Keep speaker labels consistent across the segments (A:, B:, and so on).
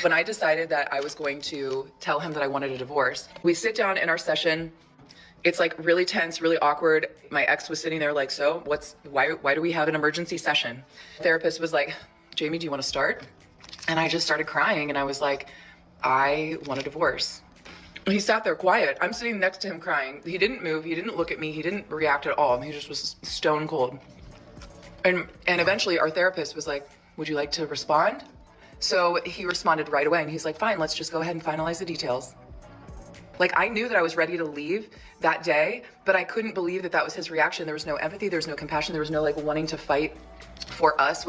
A: When I decided that I was going to tell him that I wanted a divorce, we sit down in our session. It's like really tense, really awkward. My ex was sitting there like, so why do we have an emergency session? The therapist was like, Jamie, do you want to start? And I just started crying and I was like, I want a divorce. He sat there quiet. I'm sitting next to him crying. He didn't move. He didn't look at me. He didn't react at all. He just was stone cold. And eventually our therapist was like, would you like to respond? So he responded right away and he's like, fine, let's just go ahead and finalize the details. Like, I knew that I was ready to leave that day, but I couldn't believe that that was his reaction. There was no empathy. There was no compassion. There was no like wanting to fight for us,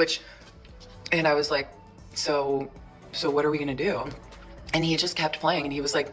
A: and I was like, so what are we gonna do? And he just kept playing and he was like,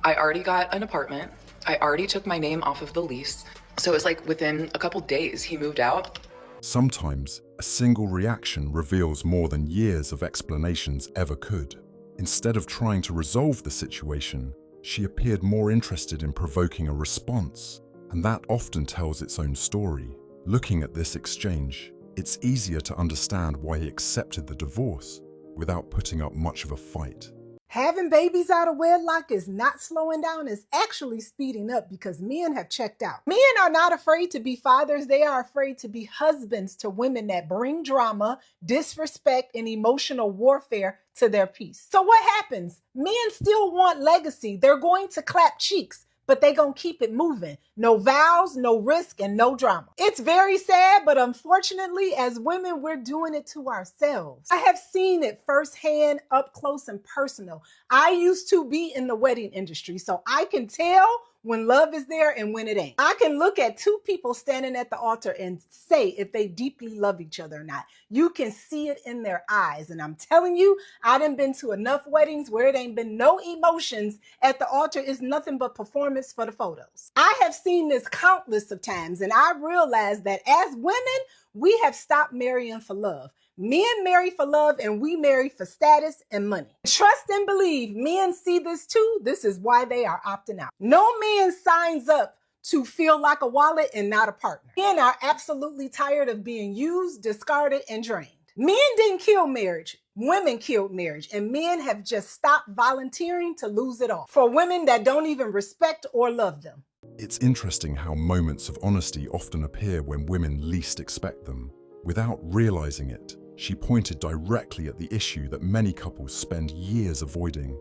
A: I already got an apartment. I already took my name off of the lease. So it was like within a couple days he moved out.
B: Sometimes a single reaction reveals more than years of explanations ever could. Instead of trying to resolve the situation, she appeared more interested in provoking a response, and that often tells its own story. Looking at this exchange, it's easier to understand why he accepted the divorce without putting up much of a fight.
C: Having babies out of wedlock is not slowing down, it's actually speeding up because men have checked out. Men are not afraid to be fathers, they are afraid to be husbands to women that bring drama, disrespect, and emotional warfare to their peace. So what happens? Men still want legacy. They're going to clap cheeks, but they gonna keep it moving. No vows, no risk, and no drama. It's very sad, but unfortunately, as women, we're doing it to ourselves. I have seen it firsthand, up close and personal. I used to be in the wedding industry, so I can tell when love is there and when it ain't. I can look at two people standing at the altar and say if they deeply love each other or not. You can see it in their eyes. And I'm telling you, I done been to enough weddings where it ain't been no emotions at the altar. It's nothing but performance for the photos. I have seen this countless of times, and I realized that as women, we have stopped marrying for love. Men marry for love and we marry for status and money. Trust and believe, men see this too. This is why they are opting out. No man signs up to feel like a wallet and not a partner. Men are absolutely tired of being used, discarded, and drained. Men didn't kill marriage. Women killed marriage, and men have just stopped volunteering to lose it all for women that don't even respect or love them.
B: It's interesting how moments of honesty often appear when women least expect them. Without realizing it, she pointed directly at the issue that many couples spend years avoiding.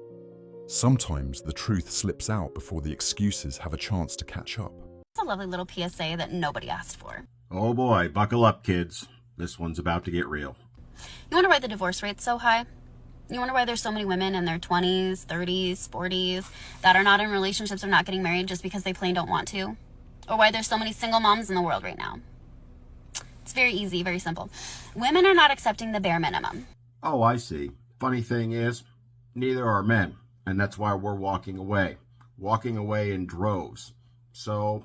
B: Sometimes the truth slips out before the excuses have a chance to catch up.
D: It's a lovely little PSA that nobody asked for.
E: Oh boy, buckle up, kids. This one's about to get real.
D: You wonder why the divorce rate's so high? You wonder why there's so many women in their 20s, 30s, 40s that are not in relationships or not getting married just because they plain don't want to? Or why there's so many single moms in the world right now? It's very easy, very simple. Women are not accepting the bare minimum.
E: Oh, I see. Funny thing is, neither are men. And that's why we're walking away. Walking away in droves. So,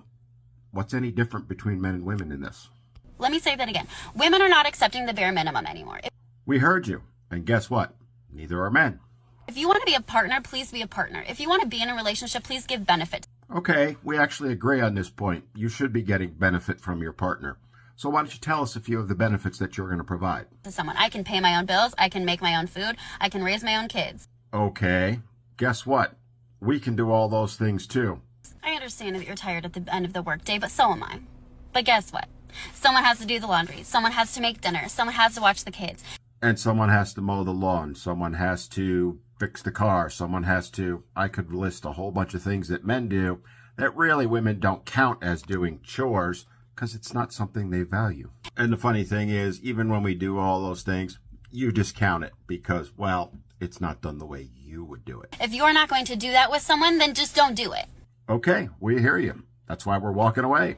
E: what's any different between men and women in this?
D: Let me say that again. Women are not accepting the bare minimum anymore.
E: We heard you. And guess what? Neither are men.
D: If you want to be a partner, please be a partner. If you want to be in a relationship, please give benefit.
E: Okay, we actually agree on this point. You should be getting benefit from your partner. So why don't you tell us a few of the benefits that you're going to provide?
D: To someone, I can pay my own bills, I can make my own food, I can raise my own kids.
E: Okay, guess what? We can do all those things too.
D: I understand that you're tired at the end of the workday, but so am I. But guess what? Someone has to do the laundry, someone has to make dinner, someone has to watch the kids.
E: And someone has to mow the lawn, someone has to fix the car, someone has to... I could list a whole bunch of things that men do that really women don't count as doing chores, because it's not something they value. And the funny thing is, even when we do all those things, you discount it because, well, it's not done the way you would do it.
D: If you're not going to do that with someone, then just don't do it.
E: Okay, we hear you. That's why we're walking away.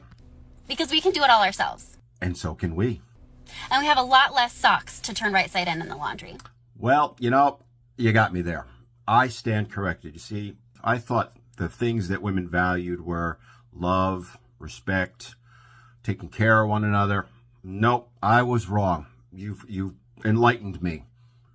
D: Because we can do it all ourselves.
E: And so can we.
D: And we have a lot less socks to turn right side in the laundry.
E: Well, you got me there. I stand corrected. You see, I thought the things that women valued were love, respect, taking care of one another. Nope, I was wrong. You've enlightened me.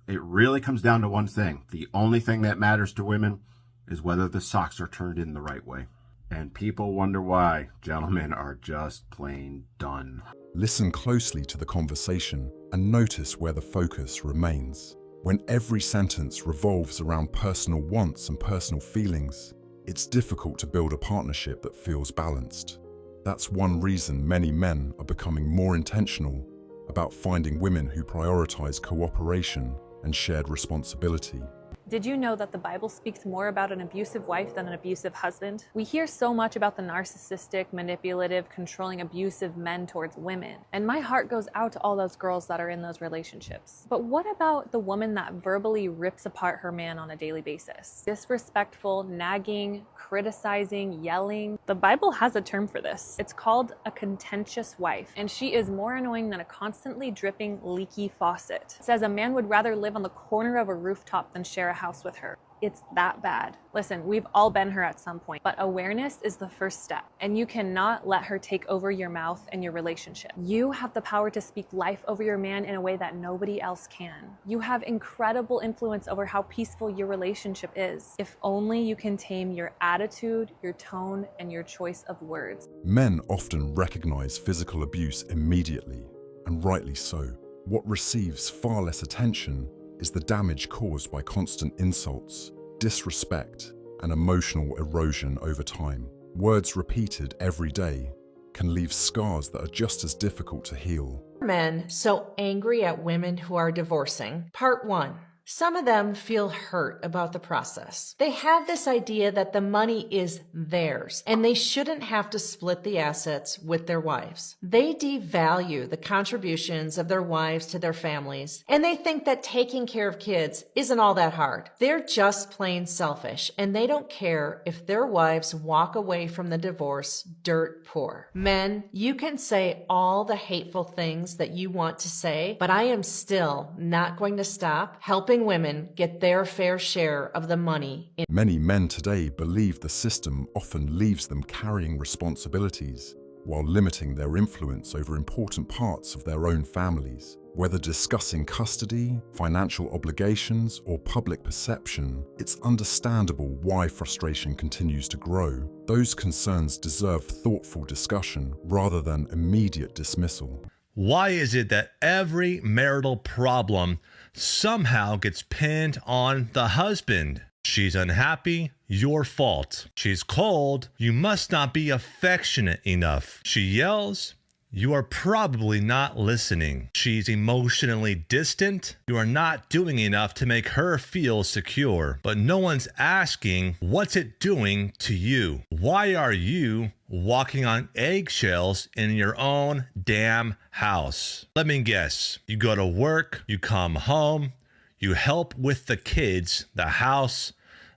E: It really comes down to one thing. The only thing that matters to women is whether the socks are turned in the right way. And people wonder why. Gentlemen are just plain done.
B: Listen closely to the conversation and notice where the focus remains. When every sentence revolves around personal wants and personal feelings, it's difficult to build a partnership that feels balanced. That's one reason many men are becoming more intentional about finding women who prioritize cooperation and shared responsibility.
F: Did you know that the Bible speaks more about an abusive wife than an abusive husband? We hear so much about the narcissistic, manipulative, controlling, abusive men towards women. And my heart goes out to all those girls that are in those relationships. But what about the woman that verbally rips apart her man on a daily basis? Disrespectful, nagging, criticizing, yelling. The Bible has a term for this. It's called a contentious wife. And she is more annoying than a constantly dripping, leaky faucet. It says a man would rather live on the corner of a rooftop than share a house with her. It's that bad. Listen, we've all been her at some point, but awareness is the first step, and you cannot let her take over your mouth and your relationship. You have the power to speak life over your man in a way that nobody else can. You have incredible influence over how peaceful your relationship is, if only you can tame your attitude, your tone, and your choice of words.
B: Men often recognize physical abuse immediately, and rightly so. What receives far less attention is the damage caused by constant insults, disrespect, and emotional erosion over time. Words repeated every day can leave scars that are just as difficult to heal.
G: Men so angry at women who are divorcing. Part 1. Some of them feel hurt about the process. They have this idea that the money is theirs and they shouldn't have to split the assets with their wives. They devalue the contributions of their wives to their families, and they think that taking care of kids isn't all that hard. They're just plain selfish, and they don't care if their wives walk away from the divorce dirt poor. Men, you can say all the hateful things that you want to say, but I am still not going to stop helping women get their fair share of the money.
B: Many men today believe the system often leaves them carrying responsibilities while limiting their influence over important parts of their own families. Whether discussing custody, financial obligations, or public perception, it's understandable why frustration continues to grow. Those concerns deserve thoughtful discussion rather than immediate dismissal.
H: Why is it that every marital problem somehow gets pinned on the husband? She's unhappy, your fault. She's cold, you must not be affectionate enough. She yells, you are probably not listening. She's emotionally distant, you are not doing enough to make her feel secure. But no one's asking, what's it doing to you? Why are you walking on eggshells in your own damn house? Let me guess. You go to work, you come home, you help with the kids, the house,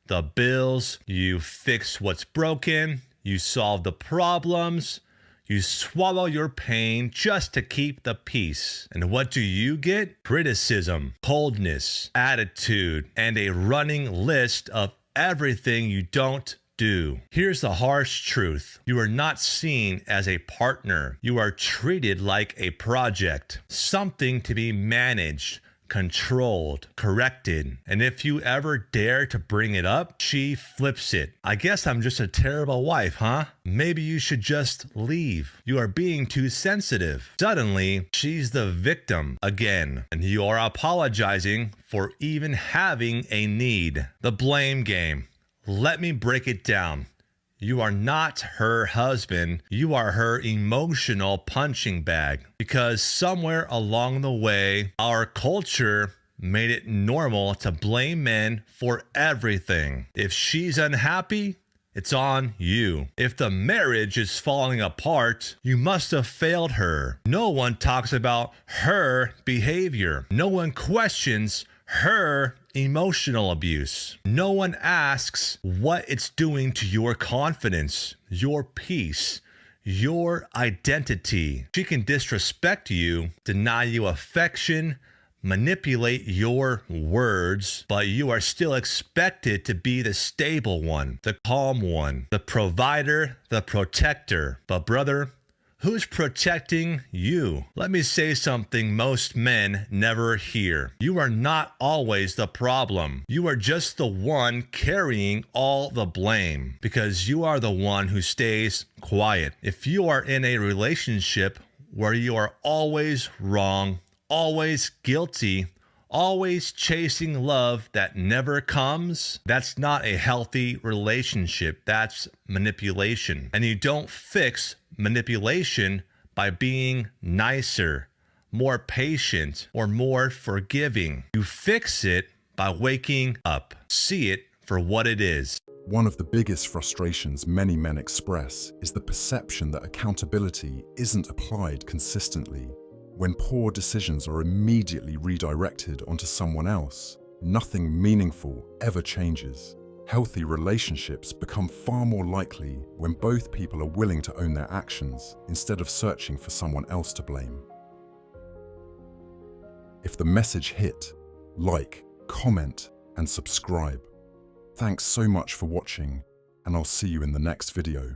H: the bills, you fix what's broken, you solve the problems, you swallow your pain just to keep the peace. And what do you get? Criticism, coldness, attitude, and a running list of everything you don't do. Here's the harsh truth. You are not seen as a partner. You are treated like a project, something to be managed, controlled, corrected. And if you ever dare to bring it up, she flips it. I guess I'm just a terrible wife, huh? Maybe you should just leave. You are being too sensitive. Suddenly, she's the victim again, and you are apologizing for even having a need. The blame game. Let me break it down. You are not her husband. You are her emotional punching bag. Because somewhere along the way, our culture made it normal to blame men for everything. If she's unhappy, it's on you. If the marriage is falling apart, you must have failed her. No one talks about her behavior. No one questions her emotional abuse. No one asks what it's doing to your confidence, your peace, your identity. She can disrespect you, deny you affection, manipulate your words, but you are still expected to be the stable one, the calm one, the provider, the protector. But brother, who's protecting you? Let me say something most men never hear. You are not always the problem. You are just the one carrying all the blame because you are the one who stays quiet. If you are in a relationship where you are always wrong, always guilty, Always chasing love that never comes, that's not a healthy relationship. That's manipulation. And you don't fix manipulation by being nicer, more patient, or more forgiving. You fix it by waking up. See it for what it is.
B: One of the biggest frustrations many men express is the perception that accountability isn't applied consistently. When poor decisions are immediately redirected onto someone else, nothing meaningful ever changes. Healthy relationships become far more likely when both people are willing to own their actions instead of searching for someone else to blame. If the message hit, like, comment, and subscribe. Thanks so much for watching, and I'll see you in the next video.